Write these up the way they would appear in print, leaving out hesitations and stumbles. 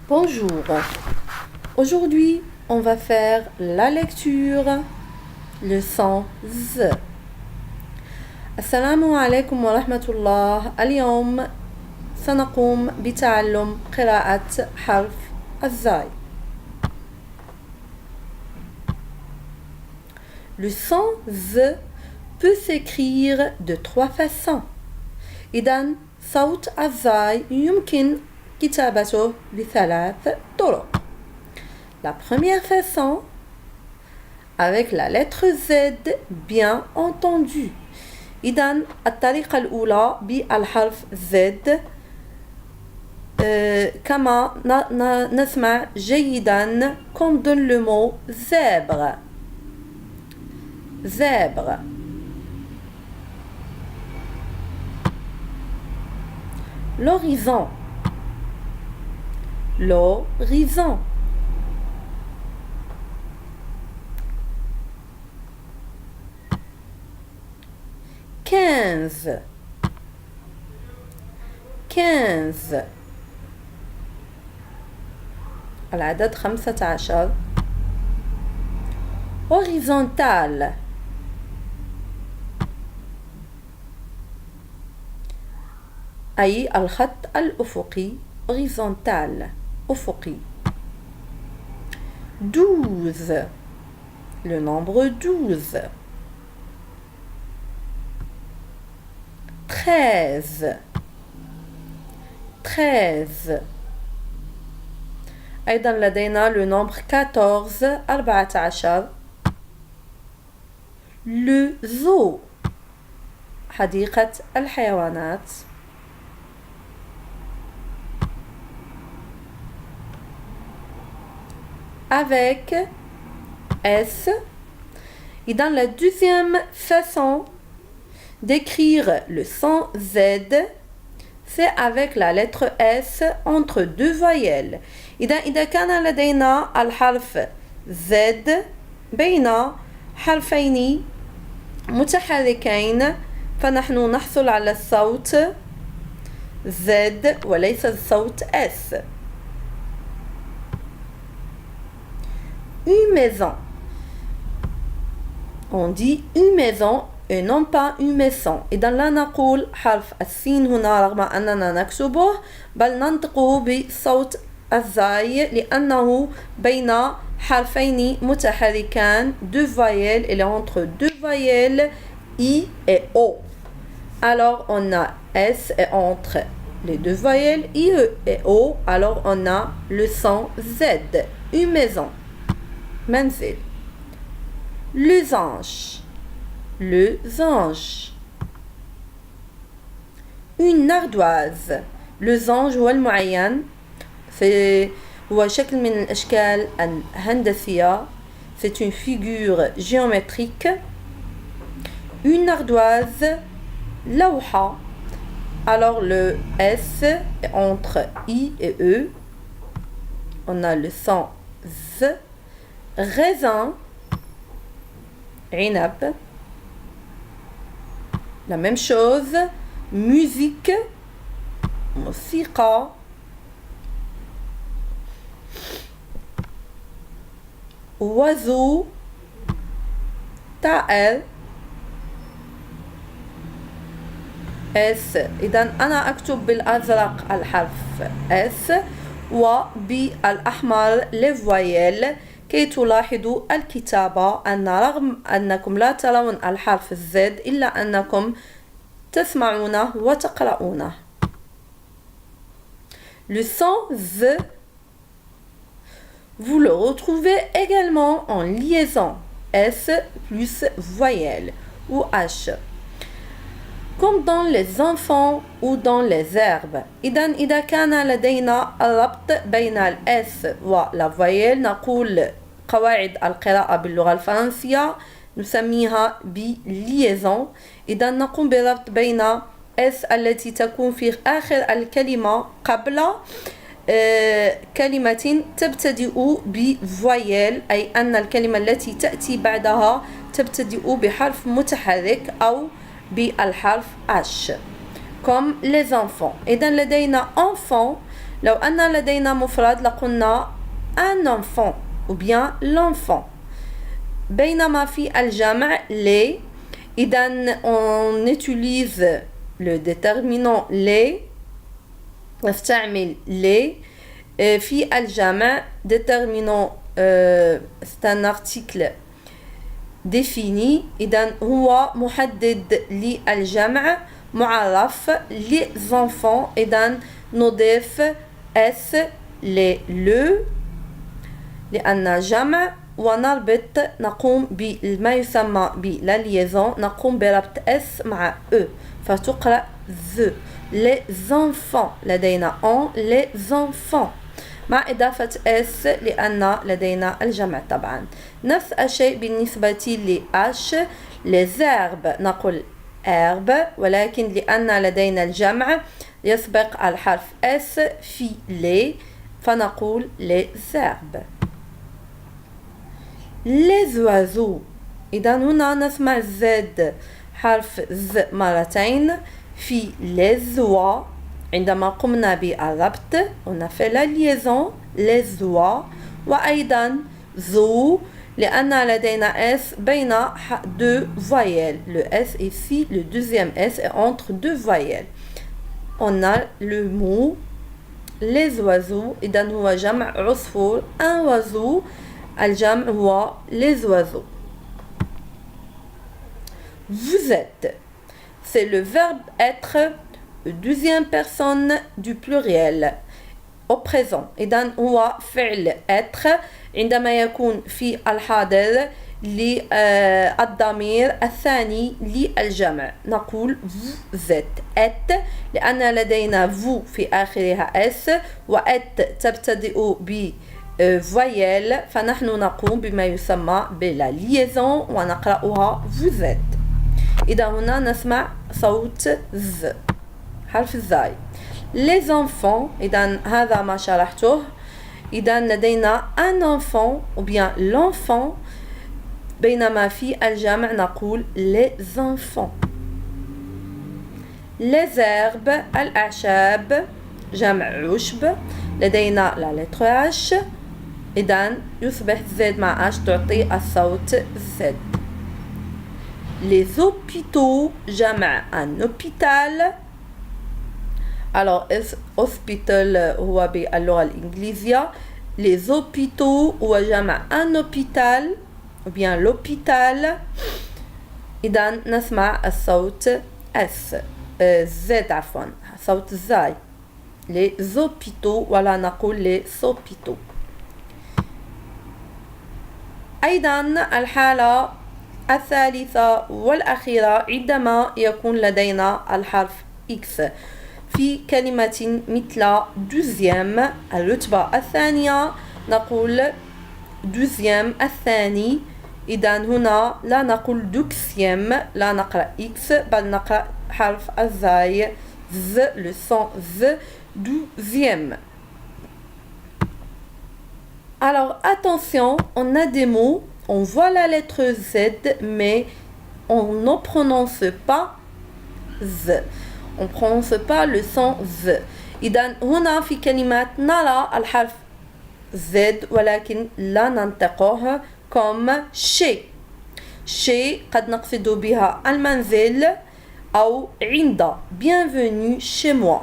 Bonjour. Aujourd'hui, on va faire la lecture, leçon Z. السلام عليكم ورحمة الله. اليوم سنقوم بتعلم قراءة حرف الزاي. Le son Z peut s'écrire de trois façons. إذن صوت الزاي يمكن كتابته بثلاث طرق. La première façon, avec la lettre Z bien entendu. إذن الطريقة الأولى بالحرف Z كما نسمع جيدا comme donne le mot zèbre. Zèbre. L'horizon. L'horizon. Quinze. العدد 15. Horizontal. أي الخط الأفقي. horizontal. أفقي. 12. Le nombre 12. 13. أيضا لدينا le nombre 14. 14. Le zoo. حديقة الحيوانات. Avec S. Et dans la deuxième façon d'écrire le son Z, c'est avec la lettre S entre deux voyelles. إذا كان لدينا الحرف Z بين حرفين متحركين فنحن نحصل على الصوت Z وليس الصوت S. Une maison. On dit une maison et non pas une maison. إذا لا نقول حرف السين هنا رغم أننا نكتبه بل ننطقه بصوت الزاي لأنه بين حرفين متحركان deux voyelles. Il est entre deux voyelles I et O. Alors on a S et entre les deux voyelles I et O. Alors on a le son Z. Une maison. منزل. Losange. Une ardoise. losange هو المعين هو شكل من الأشكال الهندسية. C'est une figure géométrique. Une ardoise. لوحة. Alors le S est entre I et E. On a le son Z. Raisin. عنب. La même chose. Musique. موسيقى. Oiseau. طائر. S. إذا أنا أكتب بالأزرق الحرف S وبالأحمر les voyelles كي تلاحظوا الكتابة أن رغم أنكم لا ترون الحرف الزد إلا أنكم تسمعونه وتقرؤونه. Le son Z, vous le retrouvez également en liaison S plus voyelle ou H, comme dans les enfants ou dans les herbes. إذا كان لدينا الربط بين الS ولا voyelle نقول قواعد القراءة باللغة الفرنسية نسميها بليزون. إذا نقوم بربط بين S التي تكون في آخر الكلمة قبل كلمة تبتدئ بفويل، أي أن الكلمة التي تأتي بعدها تبتدئ بحرف متحرك أو بالحرف H. Comme les enfants. إذا لدينا enfant. لو أن لدينا مفرد لقلنا un enfant ou bien l'enfant. بينما في الجمع les, إذن on utilise le déterminant les, نستعمل les. في الجمع déterminant c'est un article défini إذن هو محدد للجمع معرف les enfants إذن نضيف s le لأن جمع ونربط نقوم بما يسمى بلا liaison نقوم بربط s مع e فتقرأ the les enfants لدينا on les enfants مع إضافة s لأن لدينا الجمع طبعا. نفس الشيء بالنسبة ل h les herbes نقول herbe ولكن لأن لدينا الجمع يسبق الحرف s في les فنقول les herbes. les oiseaux إذا هنا نسمع z حرف z مرتين في les oies عندما قمنا بالربط on a fait la liaison les oies وأيضا zoo لأن لدينا s بين deux voyelles le s ici le deuxième s est entre deux voyelles. On a le mot les oiseaux إذا هو جمع عصفور un oiseau الجمع هو les oiseaux. Vous êtes c'est le verbe être deuxième personne du pluriel au présent إذن هو فعل être عندما يكون في الحاضر للضمير الثاني للجمع نقول vous êtes لأن لدينا vous في آخرها s و êtes تبتدئ ب voyelle فنحن نقوم بما يسمى بلا liaison ونقرأها vous êtes. إذا هنا نسمع صوت z حرف الزاي. les enfants إذا هذا ما شرحته. إذا لدينا un enfant ou bien l'enfant بينما في الجمع نقول les enfants. les herbes الأعشاب جمع عشب لدينا la lettre h إذا يصبح z مع h تعطي الصوت z. les hôpitaux جمع un hôpital. alors hospital هو باللغة الإنجليزية les hôpitaux هو جمع un hôpital ou bien l'hôpital إذا نسمع الصوت s z عفوا صوت الزاي les hôpitaux ولا نقول les hôpitaux. أيضا الحالة الثالثة والأخيرة عندما يكون لدينا الحرف x في كلمة مثل deuxième الرتبة الثانية نقول deuxième الثاني. إذا هنا لا نقول deuxième لا نقرأ x بل نقرأ حرف الزاي z le son z deuxième. Alors attention, on a des mots, on voit la lettre z mais on ne prononce pas z. On ne prononce pas le son z. إذا هنا في كلمات نرى الحرف z ولكن لا ننطقه comme chez. chez قد نقصد بها المنزل أو عند bienvenue chez moi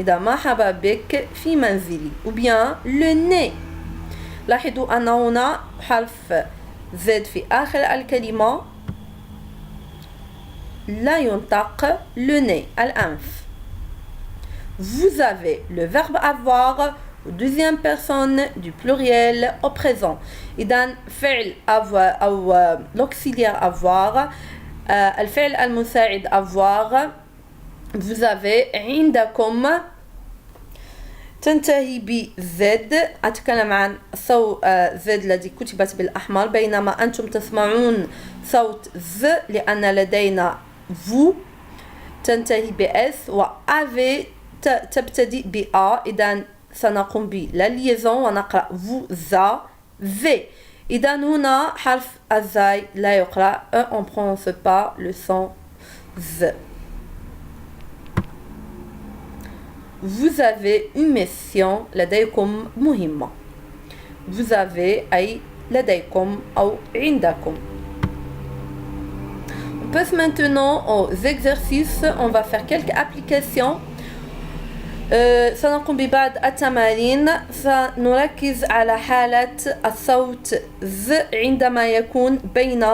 إذا مرحبا بك في منزلي ou bien le nez. لاحظوا أن هنا حرف z في آخر الكلمة لا ينطق le nez الأنف. vous avez le verbe avoir au deuxième personne du pluriel au présent. إذن فعل avoir أو l'auxiliaire avoir الفعل المساعد avoir vous avez عندكم تنتهي ب z. أتكلم عن صوت z الذي كتبت بالأحمر بينما أنتم تسمعون صوت z لأن لدينا vous تنتهي ب s و avez تبتدئ ب a. إذن سنقوم بلا liaison ونقرأ vous avez. إذن هنا حرف الزاي لا يقرأ on prononce pas le son z. vous avez une mission لديكم مهمة. Vous avez أي لديكم أو عندكم. On passe maintenant aux exercices. On va faire quelques applications. سنقوم ببعض التمارين. سنركز على حالة الصوت ز عندما يكون بين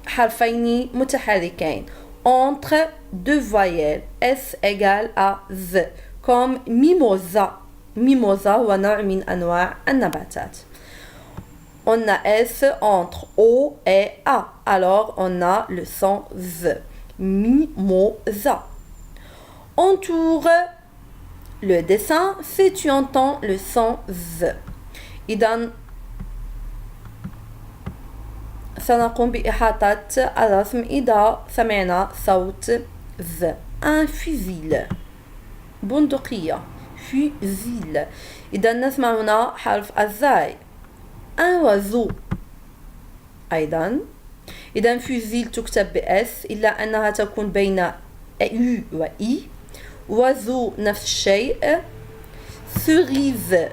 حرفين متحركين. Entre deux voyelles. S égale à Z. Comme mimosa. Mimosa هو نوع من أنواع النباتات. On a S entre O et A. Alors, on a le son Z. Mimosa. Entoure le dessin si tu entends le son Z. إذن سنقوم بإحاطة الرسم إذا سمعنا صوت Z. Un fusil. بندقية. fusil. إذا نسمع هنا حرف الزاي. un oiseau. أيضا إذا fusil تكتب بS إلا أنها تكون بين U و I. oiseau نفس الشيء. cerise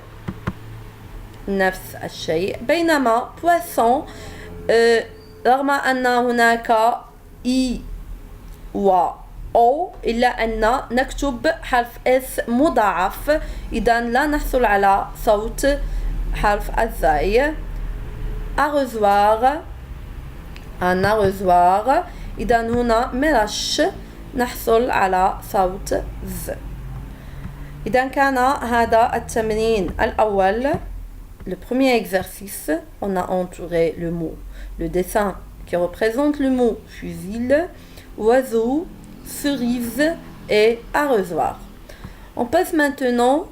نفس الشيء. بينما poisson رغم أن هناك I و O إلا أن نكتب حرف S مضاعف. إذا لا نحصل على صوت حرف الزاي. arrosoir. un arrosoir. إذا هنا مرش نحصل على صوت Z. إذا كان هذا التمرين الأول. Le premier exercice, on a entouré le mot, le dessin qui représente le mot fusil, oiseau, cerise et arrosoir. On passe maintenant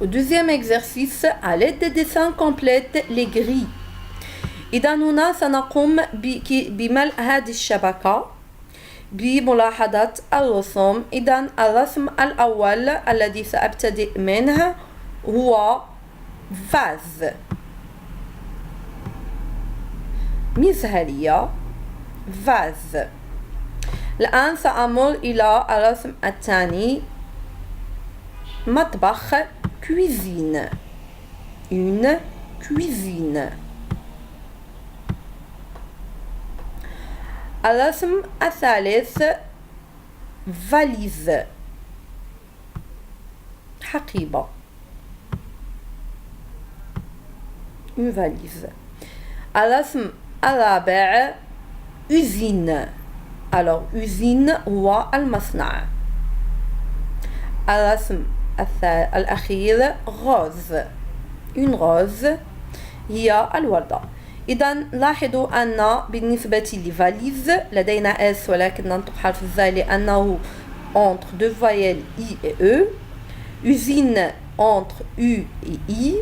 au deuxième exercice. À l'aide des dessins, complète les grilles. إذا هنا سنقوم بملء هذه الشبكة بملاحظة الرسوم. إذا الرسم الأول الذي سأبتدئ منه هو فاز. مزهرية. فاز. الآن سأمر إلى الرسم الثاني. مطبخ. cuisine. une cuisine. الرسم الثالث valise. حقيبة. une valise. الرسم الرابع usine. alors usine هو المصنع. الرسم الأخير rose. une rose هي الوردة. إذا لاحظوا أن بالنسبة لفاليز لدينا S ولكن ننطق حرف الزاي لأنه entre deux voyelles I et E. usine entre U et I.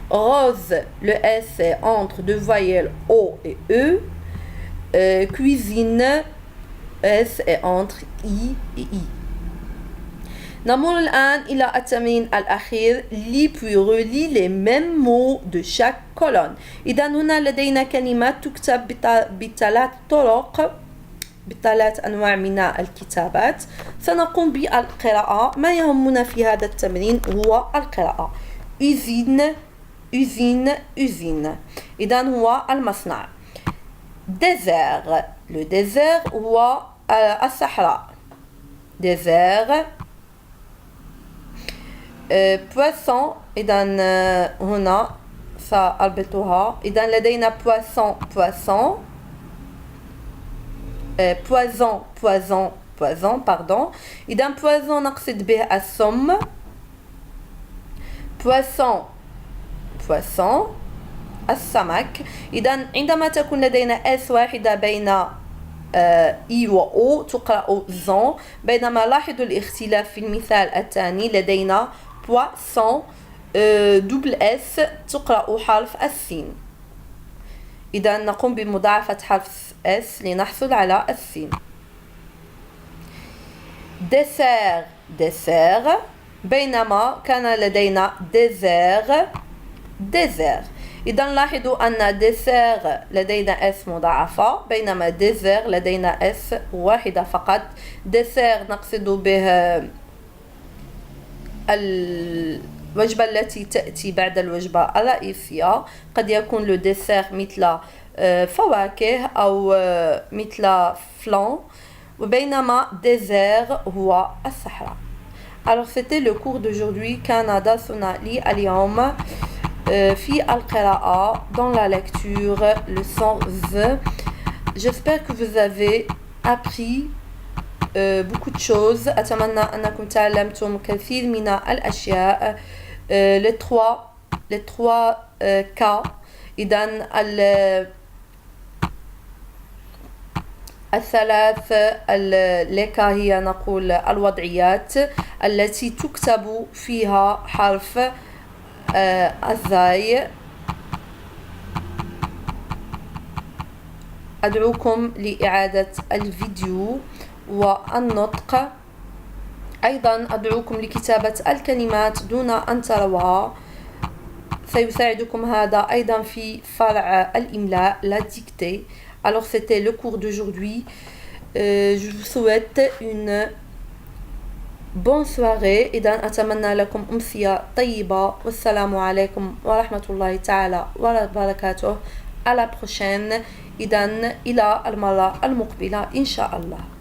rose le S est entre deux voyelles O et E. cuisine S est entre I et I. نمر الآن إلى التمرين الأخير. lis puis relis les mêmes mots de chaque colonne. إذا هنا لدينا كلمات تكتب بثلاث طرق، بثلاث أنواع من الكتابات. سنقوم بالقراءة. ما يهمنا في هذا التمرين هو القراءة. usine usine usine. إذا هو المصنع. désert. le désert هو الصحراء. désert. poisson. إذا هنا سأربطها. إذا لدينا poisson poisson. poison poison poison pardon. إذا poison نقصد به السم. poisson poisson السمك. إذا عندما تكون لدينا S واحدة بين I و O تقرأ زون. بينما لاحظوا الاختلاف في المثال الثاني. لدينا poisson double S تقرأ حرف السين. إذا نقوم بمضاعفة حرف S لنحصل على السين. dessert dessert. بينما كان لدينا désert désert. إذا لاحظوا أن ديسير لدينا اس مضاعفة بينما ديزير لدينا اس واحدة فقط. ديسير نقصد به الوجبة التي تأتي بعد الوجبة الرئيسية، قد يكون لو ديسير مثل فواكه أو مثل فلان، وبينما ديزير هو الصحراء. Alors c'était le cours d'aujourd'hui كان درسنا لليوم في القراءة dans la lecture leçon 2. J'espère que vous avez appris beaucoup de choses. أتمنى أنكم تعلمتم كثير من الأشياء. les trois cas. إذن الثلاث لك هي نقول الوضعيات التي تكتب فيها حرف الزاي. أدعوكم لإعادة الفيديو والنطق. أيضا أدعوكم لكتابة الكلمات دون أن تروها، سيساعدكم هذا أيضا في فرع الإملاء la dictée. Alors c'était le cours d'aujourd'hui. Je vous souhaite une bonne soirée. إذا أتمنى لكم أمسية طيبة والسلام عليكم ورحمة الله تعالى وبركاته. À la prochaine. إذا إلى المرة المقبلة إن شاء الله.